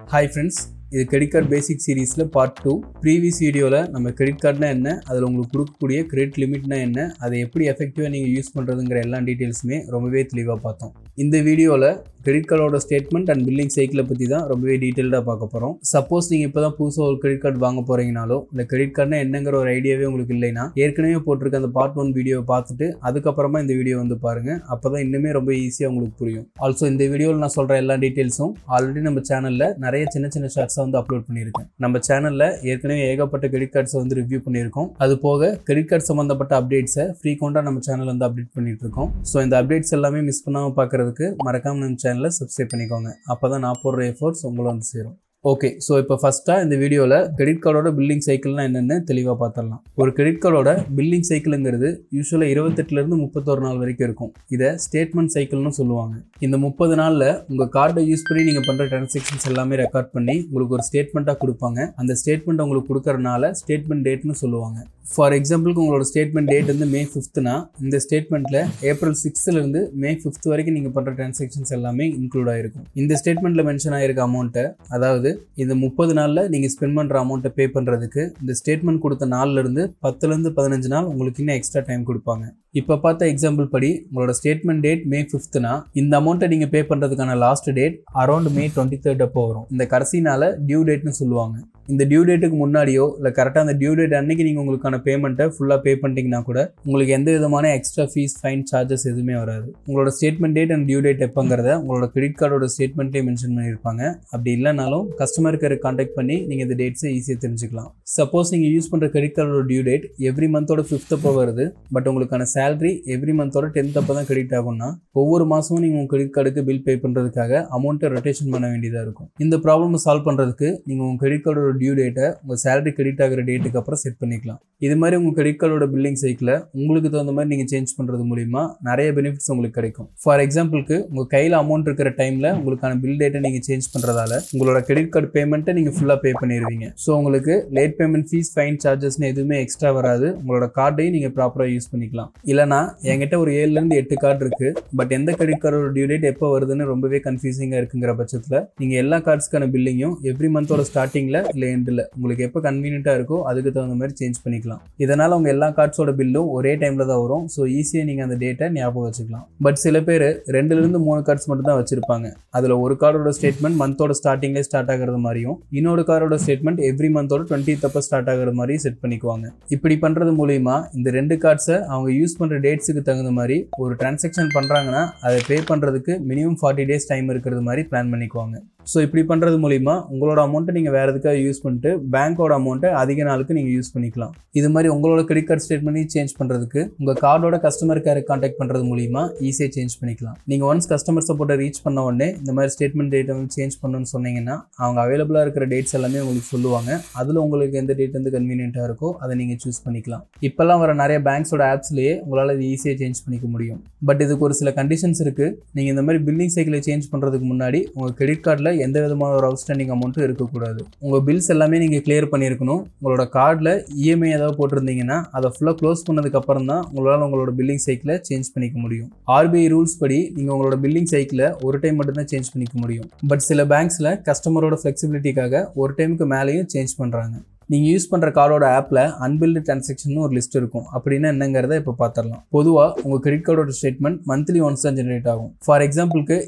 Hi friends, இது credit card basic seriesல part 2. previous videoல நம்ம credit cardனா என்ன, அதுல உங்களுக்கு கொடுக்கக்கூடிய credit limitனா என்ன, அதை எப்படி effectively நீங்க யூஸ் பண்றதுங்கற எல்லா டீடைல்ஸ்மே ரொம்பவே தெளிவா பார்த்தோம். இந்த வீடியோல credit cardோட ஸ்டேட்மென்ட் and billing cycle பத்தி தான் ரொம்பவே டீடைலா பார்க்க போறோம். சப்போஸ் நீங்க இப்பதான் புதுசா ஒரு credit card வாங்க போறீங்கனாலோ இல்ல credit cardனா என்னங்கற ஒரு ஐடியாவே உங்களுக்கு இல்லைனா ஏற்கனவே போட்டுருக்க அந்த part 1 வீடியோவை பார்த்துட்டு அதுக்கு அப்புறமா இந்த வீடியோ வந்து பாருங்க. அப்பதான் இன்னுமே ரொம்ப ஈஸியா உங்களுக்கு புரியும். ஆல்சோ இந்த வீடியோல நான் சொல்ற எல்லா டீடைல்ஸும் ஆல்ரெடி நம்ம சேனல்ல நிறைய சின்ன ஷார்ட்ஸ் வந்து அப்லோட் பண்ணியிருக்கேன். நம்ம சேனல்ல ஏற்கனவே ஏகப்பட்ட கிரெடிட் கார்ட்ஸ் வந்து ரிவ்யூ பண்ணியிருக்கோம். அது போக கிரெடிட் கார்டு சம்பந்தப்பட்ட அப்டேட்ஸை ஃப்ரீக்வெண்டா நம்ம சேனல் வந்து அப்டேட் பண்ணிட்டு இருக்கோம். ஸோ இந்த அப்டேட்ஸ் எல்லாமே மிஸ் பண்ணாம பார்க்கறதுக்கு மறக்காம நம்ம சேனலை சப்ஸ்கிரைப் பண்ணிக்கோங்க. அப்பதான் நான் போடுற எஃபோர்ட்ஸ் உங்களை வந்து சேரும். ஓகே, ஸோ இப்போ ஃபஸ்ட்டாக இந்த வீடியோவில் கிரெடிட் கார்டோட பில்லிங் சைக்கிள்னா என்னென்னு தெளிவாக பார்த்துடலாம். ஒரு கிரெடிட் கார்டோட பில்லிங் சைக்கிளுங்கிறது யூஸ்வலாக 28லேருந்து 31 நாள் வரைக்கும் இருக்கும். இதை ஸ்டேட்மெண்ட் சைக்கிள்னு சொல்லுவாங்க. இந்த 30 நாளில் உங்கள் கார்டை யூஸ் பண்ணி நீங்கள் பண்ணுற டிரான்சாக்ஷன்ஸ் எல்லாமே ரெக்கார்ட் பண்ணி உங்களுக்கு ஒரு ஸ்டேட்மெண்ட்டாக கொடுப்பாங்க. அந்த ஸ்டேட்மெண்ட் உங்களுக்கு கொடுக்கறனால ஸ்டேட்மெண்ட் டேட்னு சொல்லுவாங்க. ஃபார் எக்ஸாம்பிளுக்கு உங்களோட ஸ்டேட்மெண்ட் டேட் வந்து May 5னா இந்த ஸ்டேட்மெண்ட்டில் April 6லேருந்து May 5 வரைக்கும் நீங்கள் பண்ணுற டிரான்சாக்ஷன்ஸ் எல்லாமே இன்க்ளூட் ஆகிருக்கும். இந்த ஸ்டேட்மெண்ட்டில் மென்ஷன் ஆகிருக்க அமௌண்ட்டை, அதாவது இந்த 30 நாளில் நீங்கள் ஸ்பெண்ட் பண்ணுற அமௌண்ட்டை பே பண்ணுறதுக்கு இந்த ஸ்டேட்மெண்ட் கொடுத்த நாள்லேருந்து 10லேருந்து 15 நாள் உங்களுக்கு இன்னும் எக்ஸ்ட்ரா டைம் கொடுப்பாங்க. இப்போ பார்த்த எக்ஸாம்பிள் படி உங்களோட ஸ்டேட்மெண்ட் டேட் May 5னா இந்த அமௌண்ட்டை நீங்கள் பே பண்ணுறதுக்கான லாஸ்ட் டேட் அரௌண்ட் May 23 அப்போ வரும். இந்த கடைசி நாளை டியூ டேட்னு சொல்லுவாங்க. இந்த டியூ டேட்டுக்கு முன்னாடியோ இல்லை கரெக்டாக அந்த டியூ டேட் அன்னைக்கு நீங்கள் உங்களுக்கான பேமெண்ட்டை ஃபுல்லாக பே பண்ணிட்டீங்கன்னா கூட உங்களுக்கு எந்த விதமான எக்ஸ்ட்ரா ஃபீஸ், ஃபைன், சார்ஜஸ் எதுவுமே வராது. உங்களோட statement date and due date எப்போங்கிறத உங்களோட கிரெடிட் கார்டோட ஸ்டேட்மெண்ட்டே மென்ஷன் பண்ணியிருப்பாங்க. அப்படி இல்லைனாலும் கஸ்டமர் கேரை கான்டாக்ட் பண்ணி நீங்கள் இந்த டேட்ஸை ஈஸியாக தெரிஞ்சுக்கலாம். சப்போஸ் நீங்கள் யூஸ் பண்ணுற கிரெடிட் கார்டோட டியூ டேட் எவ்ரி மந்தோட 5th அப்போ வருது, பட் உங்களுக்கான சேலரி எவ்ரி மந்தோட 10th அப்போ தான் கிரெடிட் ஆகும்னா ஒவ்வொரு மாதமும் நீங்கள் உங்கள் கிரெடிட் கார்டுக்கு பில் பே பண்ணுறதுக்காக அமௌண்ட்டை ரொட்டேஷன் பண்ண வேண்டியதாக இருக்கும். இந்த ப்ராப்ளம் சால்வ் பண்ணுறதுக்கு நீங்கள் உங்கள் கிரெடிட் கார்டோட டியூ டேட்டை உங்கள் சேலரி கிரெடிட் ஆகிற டேட்டுக்கு அப்புறம் செட் பண்ணிக்கலாம். இது மாதிரி உங்கள் கிரெடிட் கார்டோட பில்லிங் சைக்கிளை உங்களுக்கு தகுந்த மாதிரி நீங்கள் சேஞ்ச் பண்ணுறது மூலிமா நிறைய பெனிஃபிட்ஸ் உங்களுக்கு கிடைக்கும். ஃபார் எக்ஸாம்பிளுக்கு உங்கள் கையில் அமௌண்ட் இருக்கிற டைமில் உங்களுக்கான பில் டேட்டை நீங்கள் சேஞ்ச் பண்ணுறதால உங்களோட கிரெடிட் கார்டு பேமெண்ட்டை நீங்கள் ஃபுல்லாக பே பண்ணிடுவீங்க. ஸோ உங்களுக்கு லேட் பேமெண்ட் ஃபீஸ், ஃபைன், சார்ஜஸ்னு எதுவுமே எக்ஸ்ட்ரா வராது. உங்களோட கார்டையும் நீங்கள் ப்ராப்பராக யூஸ் பண்ணிக்கலாம். இல்லைனா என்கிட்ட ஒரு 7லேருந்து 8 கார்டு இருக்குது, பட் எந்த கிரெடிட் கார்டோட டியூ டேட் எப்போ வருதுன்னு ரொம்பவே கன்ஃபியூசிங்காக இருக்குங்கிற பட்சத்தில் நீங்கள் எல்லா கார்ட்ஸ்க்கான பில்லிங்கும் எவ்ரி மந்தோட ஸ்டார்டிங்கில் இல்லை எண்டில் உங்களுக்கு எப்போ கன்வீனியன்ட்டாக இருக்கோ அதுக்கு தகுந்த மாதிரி சேஞ்ச் பண்ணிக்கலாம். இதனால் உங்கள் எல்லா கார்ட்ஸோட பில்லும் ஒரே டைமில் தான் வரும். ஸோ ஈஸியாக நீங்கள் அந்த டேட்டை ஞாபகம் வச்சுக்கலாம். பட் சில பேர் 2லேருந்து 3 கார்ட்ஸ் மட்டும் தான் வச்சிருப்பாங்க. அதில் ஒரு கார்டோட ஸ்டேட்மெண்ட் மந்தோட ஸ்டார்டிங்லேயே ஸ்டார்ட் ஆகிறது மாதிரியும் இன்னொரு கார்டோட ஸ்டேட்மெண்ட் எவ்ரி மந்தோட 20th அப்போ ஸ்டார்ட் ஆகிற மாதிரியும் செட் பண்ணிக்குவாங்க. இப்படி பண்ணுறது மூலிமா இந்த 2 கார்ட்ஸை அவங்க யூஸ் பண்ணுற டேட்ஸுக்கு தகுந்த மாதிரி ஒரு டிரான்சாக்ஷன் பண்ணுறாங்கன்னா அதை பே பண்ணுறதுக்கு மினிமம் 40 டேஸ் டைம் இருக்கிறது மாதிரி பிளான் பண்ணிக்குவாங்க. ஸோ இப்படி பண்ணுறது மூலிமா உங்களோட அமௌண்ட்டை நீங்கள் வேறு எதுக்காக யூஸ் பண்ணிட்டு பேங்க்கோட அமௌண்ட்டை அதிக நாளுக்கு நீங்கள் யூஸ் பண்ணிக்கலாம். இது மாதிரி உங்களோட கிரெடிட் கார்டு ஸ்டேட்மெண்ட்டையும் சேஞ்ச் பண்ணுறதுக்கு உங்கள் கார்டோட கஸ்டமர் கேரை கான்டாக்ட் பண்ணுறது மூலிமா ஈஸியாக சேஞ்ச் பண்ணிக்கலாம். நீங்கள் ஒன்ஸ் கஸ்டமர் சப்போர்ட்டை ரீச் பண்ண உடனே இந்த மாதிரி ஸ்டேட்மெண்ட் டேட்டை வந்து சேஞ்ச் பண்ணணும்னு சொன்னீங்கன்னா அவங்க அவைலபிளாக இருக்கிற டேட்ஸ் எல்லாமே உங்களுக்கு சொல்லுவாங்க. அதில் உங்களுக்கு எந்த டேட் வந்து கன்வீனியன்ட்டாக இருக்கோ அதை நீங்கள் சூஸ் பண்ணிக்கலாம். இப்போல்லாம் வர நிறைய பேங்க்ஸோட ஆப்ஸ்லேயே உங்களால் இது ஈஸியாக சேஞ்ச் பண்ணிக்க முடியும். பட் இதுக்கு ஒரு சில கண்டிஷன்ஸ் இருக்குது. நீங்கள் இந்த மாதிரி பில்லிங் சைக்கிளை சேஞ்ச் பண்ணுறதுக்கு முன்னாடி உங்கள் கிரெடிட் கார்டில் எந்த விதமான ஒரு அவுட்ஸ்டாண்டிங் அமௌண்ட்டும் இருக்கக்கூடாது. உங்கள் பில்ஸ் எல்லாமே நீங்கள் கிளியர் பண்ணியிருக்கணும். உங்களோட கார்டில் இஎம்ஐ ஏதாவது போட்டிருந்தீங்கன்னா அதை ஃபுல்லாக க்ளோஸ் பண்ணதுக்கு அப்புறம் தான் உங்களால் உங்களோட பில்லிங் சைக்கிளை சேஞ்ச் பண்ணிக்க முடியும். RBI ரூல்ஸ் படி நீங்கள் உங்களோட பில்லிங் சைக்கிளை ஒரு டைம் மட்டும்தான் சேஞ்ச் பண்ணிக்க முடியும். பட் சில பேங்க்ஸில் கஸ்டமரோட ஃப்ளெக்சிபிலிட்டிக்காக ஒரு டைமுக்கு மேலேயும் சேஞ்ச் பண்ணுறாங்க. நீங்கள் யூஸ் பண்ணுற கார்டோட ஆப்பில் அன்பில்டு டிரான்சாக்ஷன் ஒரு லிஸ்ட் இருக்கும். அப்படின்னா என்னங்கிறத இப்போ பார்த்துடலாம். பொதுவாக உங்கள் கிரெடிட் கார்டோட ஸ்டேட்மெண்ட் மந்த்லி ஒன்ஸ் தான் ஜென்ரேட் ஆகும். ஃபார் எக்ஸாம்பிளுக்கு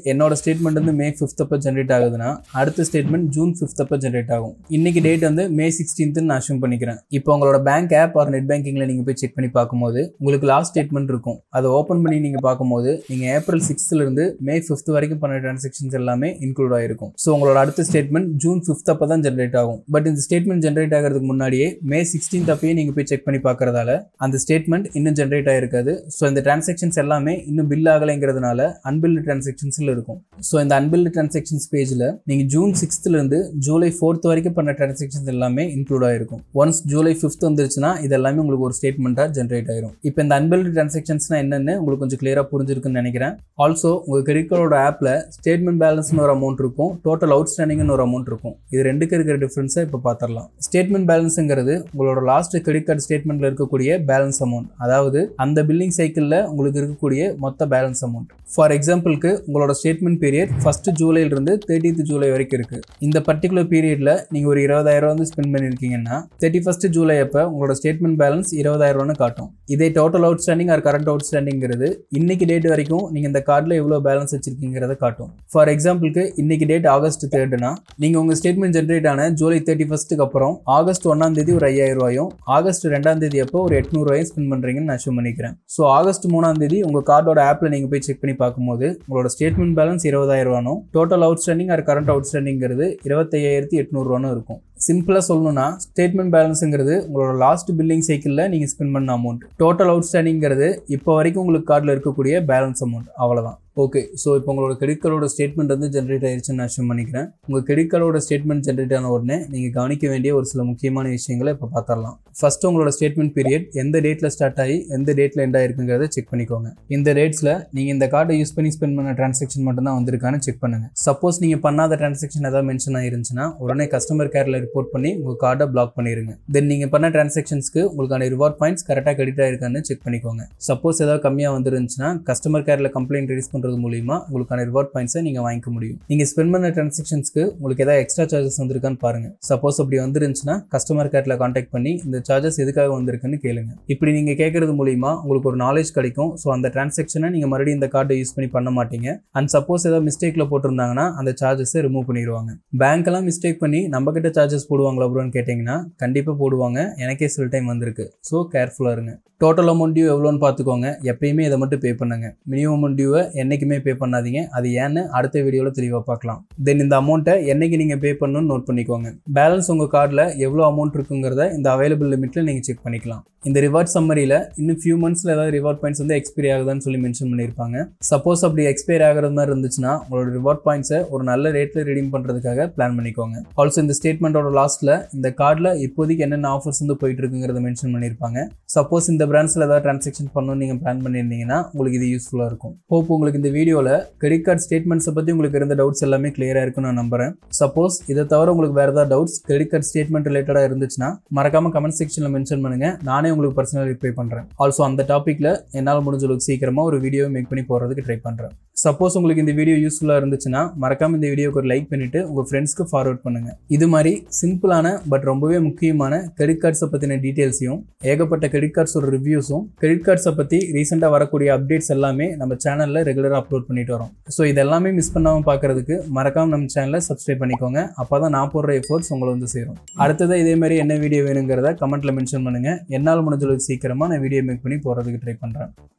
என்னோட ஸ்டேட்மெண்ட் வந்து May 5 அப்போ ஜென்ரேட் ஆகுதுன்னா அடுத்த ஸ்டேட்மெண்ட் June 5 அப்போ ஜென்ரேட் ஆகும். இன்னைக்கு டேட் வந்து May 16th நான் அஷ்யூம் பண்ணிக்கிறேன். இப்போ உங்களோட பேங்க் ஆப் ஆர் நெட் பேங்கிங்கில் நீங்கள் போய் செக் பண்ணி பார்க்கும்போது உங்களுக்கு லாஸ்ட் ஸ்டேட்மெண்ட் இருக்கும். அதை ஓப்பன் பண்ணி நீங்கள் பார்க்கும்போது நீங்கள் April 6லேருந்து May 5 வரைக்கும் பண்ண டிரான்சாக்ஷன்ஸ் எல்லாமே இன்க்ளூட் ஆகிருக்கும். ஸோ உங்களோட அடுத்த ஸ்டேட்மெண்ட் June 5 அப்போ தான் ஜென்ரேட் ஆகும். பட் இந்த ஸ்டேட்மெண்ட் ஜென்ரேட் ஆகிறதுக்கு முன்னாடியே May 16th அப்பயே நீங்க போய் செக் பண்ணி பார்க்கறதால அந்த ஸ்டேட்மெண்ட் இன்னும் ஜென்ரேட் ஆயிருக்காது. ஸோ இந்த டிரான்சாக்ஷன்ஸ் எல்லாமே இன்னும் பில் ஆகலைங்கிறதுனால அன்பில்டு டிரான்சாக்ஷன்ஸ்ல இருக்கும். ஸோ இந்த அன்பில்டு டிரான்சாக்ஷன்ஸ் பேஜ்ல நீங்க June 6லேருந்து July 4 வரைக்கும் பண்ண டிரான்சாக்ஷன்ஸ் எல்லாமே இன்க்ளூட் ஆயிருக்கும். ஒன்ஸ் July 5 வந்துருச்சுன்னா இது எல்லாமே உங்களுக்கு ஒரு ஸ்டேட்மெண்ட்டா ஜென்ரேட் ஆயிரும். இப்போ இந்த அன்பில்டு டிரான்சாக்ஷன்ஸ்னா என்னன்னு உங்களுக்கு கொஞ்சம் கிளியரா புரிஞ்சிருக்குன்னு நினைக்கிறேன். ஆல்சோ உங்க கிரெடிட் கார்டோட ஆப்ல ஸ்டேட்மெண்ட் பேலன்ஸ்னு ஒரு அமௌண்ட் இருக்கும், டோட்டல் அவுட்ஸ்டாண்டிங்னு ஒரு அமௌண்ட் இருக்கும். இது ரெண்டுக்கு இருக்கிற டிஃபரன்ஸை இப்போ பார்த்துடலாம். ஸ்டேட்மெண்ட் ஸ்டேட்மெண்ட் பேலன்ஸ்ங்கிறது உங்களோட லாஸ்ட் கிரெடிட் கார்டு ஸ்டேட்மெண்ட்ல இருக்கக்கூடிய பேலன்ஸ் அமௌண்ட், அதாவது அந்த பில்லிங் சைக்கிளில் உங்களுக்கு இருக்கக்கூடிய மொத்த பேலன்ஸ் அமௌண்ட். ஃபார் எக்ஸாம்பிளுக்கு உங்களோட statement period 1st ஜூலைலேருந்து 30th July வரைக்கும் இருக்கு. இந்த பர்டிகுலர் பீரியட்ல நீங்க ஒரு 20,000 வந்து ஸ்பெண்ட் பண்ணிருக்கீங்கன்னா 31st ஜூலை அப்ப உங்களோட ஸ்டேட்மெண்ட் பேலன்ஸ் 20,000 காட்டும். இதே டோட்டல் அவுட்ஸ்டாண்டிங் ஆர் கரண்ட் அவுட்ஸ்டாண்டிங்கிறது இன்னைக்கு டேட் வரைக்கும் நீங்க இந்த கார்டில் எவ்வளவு பேலன்ஸ் வச்சிருக்கீங்கிறத காட்டும். ஃபார் எக்ஸாம்பிளுக்கு இன்னைக்கு டேட் ஆகஸ்ட் 3னா நீங்க உங்க ஸ்டேட்மெண்ட் ஜென்ரேட் ஆன ஜூலை 31க்கு அப்புறம் ஆகஸ்ட் 1ஆம் தேதி ஒரு 5,000 ரூபாயும் ஆகஸ்ட் 2ஆம் தேதி அப்போ ஒரு 800 ரூபாயும் ஸ்பெண்ட் பண்றீங்கன்னு நான் அஷ்யூம் பண்ணிக்கிறேன். ஸோ ஆகஸ்ட் 3ஆம் தேதி உங்க கார்டோட ஆப்ல நீங்க போய் செக் பண்ணி பார்க்கும்போது உங்களோட ஸ்டேட்மெண்ட் பேலன்ஸ் 20,000 ரூபாயும் டோட்டல் அவுட்ஸ்டாண்டிங் ஆர் கரண்ட் அவுட்ஸ்டாண்டிங்கிறது 25,800 ரூபாயும் இருக்கும். சிம்பிளா சொல்லணும்னா ஸ்டேட்மெண்ட் பேலன்ஸ்ங்கிறது உங்களோட லாஸ்ட் பில்லிங் சைக்கிள்ல நீங்க ஸ்பெண்ட் பண்ண அமௌண்ட். டோட்டல் அவுட்ஸ்டாண்டிங்கிறது இப்போ வரைக்கும் உங்களுக்கு கார்டில் இருக்கக்கூடிய பேலன்ஸ் அமௌண்ட். அவ்வளவுதான். ஓகே, ஸோ இப்போ உங்களோட கிரெடிட் கார்டோட ஸ்டேட்மெண்ட் வந்து ஜென்ரேட் ஆயிடுச்சுன்னு நான் அஷ்யூம் பண்ணிக்கிறேன். உங்கள் கிரெடிட் கார்டோட ஸ்டேட்மெண்ட் ஜென்ரேட் ஆன உடனே நீங்கள் கவனிக்க வேண்டிய ஒரு சில முக்கியமான விஷயங்களை இப்போ பார்த்துடலாம். ஃபர்ஸ்ட் உங்களோட ஸ்டேட்மெண்ட் பீரியட் எந்த டேட்டில் ஸ்டார்ட் ஆகி எந்த டேட்டில் எண்ட் ஆயிருக்குங்கிறத செக் பண்ணிக்கோங்க. இந்த டேட்ஸில் நீங்கள் இந்த கார்டை யூஸ் பண்ணி ஸ்பெண்ட் பண்ண டிரான்சாக்ஷன் மட்டும் தான் வந்திருக்கான்னு செக் பண்ணுங்க. சப்போஸ் நீங்கள் பண்ணாத டிரான்சாக்ஷன் ஏதாவது மென்ஷன் ஆயிருந்துச்சுன்னா உடனே கஸ்டமர் கேரில் ரிப்போர்ட் பண்ணி உங்கள் கார்டை பிளாக் பண்ணிடுங்க. தென் நீங்கள் பண்ண டிரான்சாக்ஷன்ஸ்க்கு உங்களுக்கான ரிவார்ட் பாயிண்ட்ஸ் கரெக்டாக கிரெடிட் ஆயிருக்கான்னு செக் பண்ணிக்கோங்க. சப்போஸ் ஏதாவது கம்மியாக வந்துருந்துச்சுன்னா கஸ்டமர் கேரில் கம்ப்ளைண்ட் ரைஸ் பண்ணுறது மூலியமா உங்களுக்கான ரிவார்ட் பாயிண்ட்ஸை நீங்கள் வாங்கிக்க முடியும். நீங்கள் ஸ்பெண்ட் பண்ண டிரான்சாக்ஷன்ஸ்க்கு உங்களுக்கு ஏதாவது எக்ஸ்ட்ரா சார்ஜஸ் வந்திருக்கான்னு பாருங்க. சப்போஸ் அப்படி வந்துருந்துச்சுன்னா கஸ்டமர் கேரில் கான்டாக்ட் பண்ணி இந்த சார்ஜஸ் எதுக்காக வந்திருக்குன்னு கேளுங்க. இப்படி நீங்கள் கேட்கறது மூலியமா உங்களுக்கு ஒரு நாலேஜ் கிடைக்கும். ஸோ அந்த டிரான்சாக்ஷனை நீங்கள் மறுபடியும் இந்த கார்டை யூஸ் பண்ணி பண்ண மாட்டீங்க. அண்ட் சப்போஸ் ஏதாவது மிஸ்டேக்ல போட்டிருந்தாங்கன்னா அந்த சார்ஜஸை ரிமூவ் பண்ணிடுவாங்க. பேங்க் எல்லாம் மிஸ்டேக் பண்ணி நம்ம கிட்ட சார்ஜஸ் போடுவாங்களா ப்ரோன்னு கேட்டிங்கன்னா கண்டிப்பாக போடுவாங்க. எனக்கே சில டைம் வந்திருக்கு. ஸோ கேர்ஃபுல்லாக இருங்க. டோட்டல் அமௌண்ட் டியூ எவ்வளோன்னு பார்த்துக்கோங்க. எப்பயுமே இதை மட்டும் பே பண்ணுங்க. மினிமம் அமௌண்ட் டியூவை என்னைக்குமே பே பண்ணாதீங்க. அது ஏன்னு அடுத்த வீடியோவில் தெளிவாக பார்க்கலாம். தென் இந்த அமௌண்ட்டை என்னைக்கு நீங்கள் பே பண்ணணும்னு நோட் பண்ணிக்கோங்க. பேலன்ஸ் உங்கள் கார்டில் எவ்வளோ அமௌண்ட் இருக்குங்கிறத இந்த அவைலபிள் லிமிட்டில் நீங்கள் செக் பண்ணிக்கலாம். இந்த ரிவார்ட் சம்மரியில் இன்னும் ஃபியூ மந்த்ஸில் ஏதாவது ரிவார்ட் பாயிண்ட்ஸ் வந்து எக்ஸ்பைரி ஆகுதான்னு சொல்லி மென்ஷன் பண்ணியிருப்பாங்க. சப்போஸ் அப்படி எக்ஸ்பைரி ஆகிற மாதிரி இருந்துச்சுன்னா உங்களோட ரிவார்ட் பாயிண்ட்ஸை ஒரு நல்ல ரேட்டில் ரிடீம் பண்ணுறதுக்காக பிளான் பண்ணிக்கோங்க. ஆல்சோ இந்த ஸ்டேட்மெண்ட்டோட லாஸ்ட்டில் இந்த கார்டில் இப்போதைக்கு என்னென்ன ஆஃபர்ஸ் வந்து போயிட்டு இருக்குங்கிறத மென்ஷன் பண்ணியிருப்பாங்க. சப்போஸ் இந்த பிராண்ட்ஸில் ஏதாவது டிரான்சாக்ஷன் பண்ணணும்னு நீங்கள் பிளான் பண்ணியிருந்தீங்கன்னா உங்களுக்கு இது யூஸ்ஃபுல்லாக இருக்கும். ஹோப் உங்களுக்கு இந்த வீடியோவில் கிரெடிட் கார்டு ஸ்டேட்மெண்ட்ஸை பற்றி உங்களுக்கு இருந்த டவுட்ஸ் எல்லாமே கிளியராக இருக்குன்னு நான் நம்புறேன். சப்போஸ் இதை தவிர உங்களுக்கு வேறு ஏதாவது டவுட்ஸ் கிரெடிட் கார்டு ஸ்டேட்மெண்ட் ரிலேட்டடாக இருந்துச்சுன்னா மறக்காம கமெண்ட் செக்ஷனில் மென்ஷன் பண்ணுங்க. நானே உங்களுக்கு பர்சனல் ரிப்ளை பண்ணுறேன். ஆல்சோ அந்த டாப்பிக்கில் என்னால் முடிஞ்ச அளவுக்கு சீக்கிரமாக ஒரு வீடியோ மேக் பண்ணி போகிறதுக்கு ட்ரை பண்ணுறேன். சப்போஸ் உங்களுக்கு இந்த வீடியோ யூஸ்ஃபுல்லாக இருந்துச்சுன்னா மறக்காம இந்த வீடியோக்கு ஒரு லைக் பண்ணிட்டு உங்கள் ஃப்ரெண்ட்ஸ்க்கு ஃபார்வர்ட் பண்ணுங்க. இது மாதிரி சிம்பிளான பட் ரொம்பவே முக்கியமான கிரெடிட் கார்ட்ஸை பற்றின டீட்டெயில்ஸையும் ஏகப்பட்ட கிரெடிட் கார்ட்ஸோட ரிவ்யூஸும் கிரெடிட் கார்ட்ஸை பற்றி ரீசெண்டாக வரக்கூடிய அப்டேட்ஸ் எல்லாமே நம்ம சேனலில் ரெகுலராக அப்லோட் பண்ணிட்டு வரோம். ஸோ இதெல்லாமே மிஸ் பண்ணாமல் பார்க்கறதுக்கு மறக்காம நம்ம சேனலை சப்ஸ்கிரைப் பண்ணிக்கோங்க. அப்போ தான் நான் போடுற எஃபோர்ட்ஸ் உங்களை வந்து சேரும். அடுத்ததாக இதே மாதிரி என்ன வீடியோ வேணுங்கிறத கமெண்ட்டில் மென்ஷன் பண்ணுங்கள். என்னால் முடிஞ்ச அளவுக்கு சீக்கிரமாக நான் வீடியோ மேக் பண்ணி போகிறதுக்கு ட்ரை பண்ணுறேன்.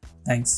தேங்க்ஸ்.